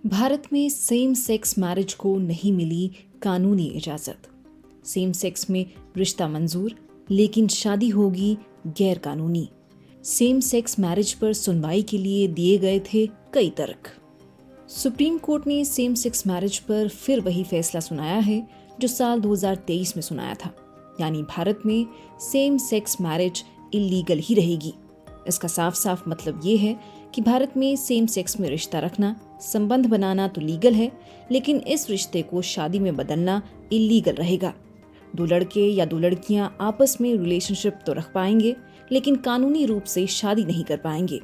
भारत में same sex marriage को नहीं मिली कानूनी इजाज़त। सेम सेक्स में रिश्ता मंजूर, लेकिन शादी होगी गैर कानूनी। सेम सेक्स मैरिज पर सुनवाई के लिए दिए गए थे कई तर्क। सुप्रीम कोर्ट ने सेम सेक्स मैरिज पर फिर वही फैसला सुनाया है जो साल 2023 में सुनाया था, यानी भारत में सेम सेक्स मैरिज इलीगल ही रहेगी। इसका साफ साफ मतलब ये है कि भारत में सेम सेक्स में रिश्ता रखना, संबंध बनाना तो लीगल है, लेकिन इस रिश्ते को शादी में बदलना इलीगल रहेगा। दो लड़के या दो लड़कियां आपस में रिलेशनशिप तो रख पाएंगे, लेकिन कानूनी रूप से शादी नहीं कर पाएंगे।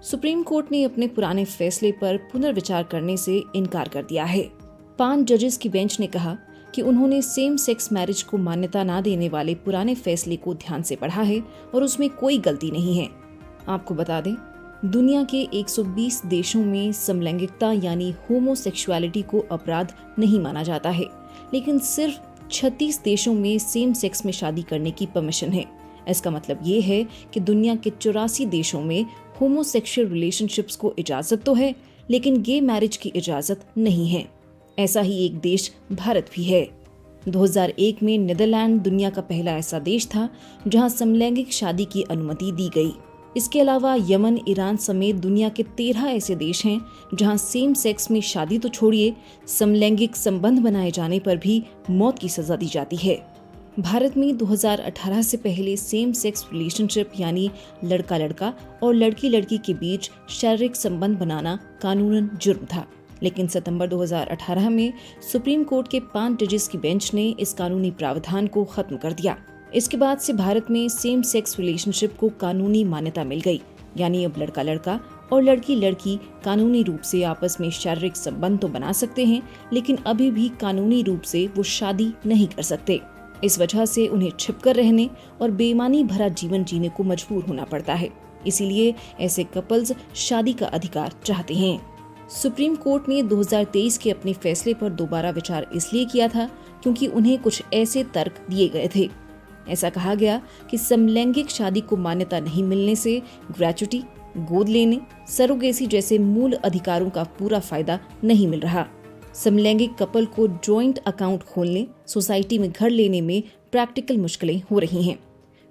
सुप्रीम कोर्ट ने अपने पुराने फैसले पर पुनर्विचार करने से इनकार कर दिया है। 5 जजेस की बेंच ने कहा कि उन्होंने सेम सेक्स मैरिज को मान्यता ना देने वाले पुराने फैसले को ध्यान से पढ़ा है और उसमें कोई गलती नहीं है। आपको बता दें, दुनिया के 120 देशों में समलैंगिकता यानी होमोसेक्सुअलिटी को अपराध नहीं माना जाता है, लेकिन सिर्फ 36 देशों में सेम सेक्स में शादी करने की परमिशन है। इसका मतलब ये है कि दुनिया के 84 देशों में होमोसेक्सुअल रिलेशनशिप्स को इजाजत तो है, लेकिन गे मैरिज की इजाजत नहीं है। ऐसा ही एक देश भारत भी है। 2001 में नीदरलैंड दुनिया का पहला ऐसा देश था जहां समलैंगिक शादी की अनुमति दी गई। इसके अलावा यमन, ईरान समेत दुनिया के 13 ऐसे देश हैं जहां सेम सेक्स में शादी तो छोड़िए, समलैंगिक संबंध बनाए जाने पर भी मौत की सजा दी जाती है। भारत में 2018 से पहले सेम सेक्स रिलेशनशिप यानी लड़का लड़का और लड़की लड़की के बीच शारीरिक संबंध बनाना कानूनन जुर्म था, लेकिन सितंबर 2018 में सुप्रीम कोर्ट के 5 जजेस की बेंच ने इस कानूनी प्रावधान को खत्म कर दिया। इसके बाद से भारत में सेम सेक्स रिलेशनशिप को कानूनी मान्यता मिल गई, यानी अब लड़का लड़का और लड़की लड़की कानूनी रूप से आपस में शारीरिक संबंध तो बना सकते हैं, लेकिन अभी भी कानूनी रूप से वो शादी नहीं कर सकते। इस वजह से उन्हें छिपकर रहने और बेईमानी भरा जीवन जीने को मजबूर होना पड़ता है। इसीलिए ऐसे कपल्स शादी का अधिकार चाहते हैं। सुप्रीम कोर्ट ने 2023 के अपने फैसले पर दोबारा विचार इसलिए किया था क्योंकि उन्हें कुछ ऐसे तर्क दिए गए थे। ऐसा कहा गया कि समलैंगिक शादी को मान्यता नहीं मिलने से ग्रेच्युटी, गोद लेने, सरोगेसी जैसे मूल अधिकारों का पूरा फायदा नहीं मिल रहा। समलैंगिक कपल को जॉइंट अकाउंट खोलने, सोसाइटी में घर लेने में प्रैक्टिकल मुश्किलें हो रही हैं।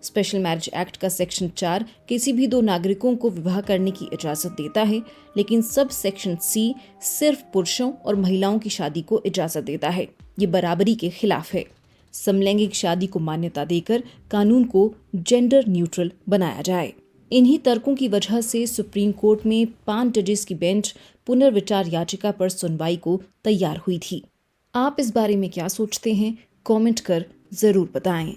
स्पेशल मैरिज एक्ट का सेक्शन 4 किसी भी 2 नागरिकों को विवाह करने की इजाजत देता है, लेकिन सब सेक्शन C सिर्फ पुरुषों और महिलाओं की शादी को इजाजत देता है। ये बराबरी के खिलाफ है। समलैंगिक शादी को मान्यता देकर कानून को जेंडर न्यूट्रल बनाया जाए। इन्हीं तर्कों की वजह से सुप्रीम कोर्ट में 5 जजेस की बेंच पुनर्विचार याचिका पर सुनवाई को तैयार हुई थी। आप इस बारे में क्या सोचते हैं? कमेंट कर जरूर बताएं।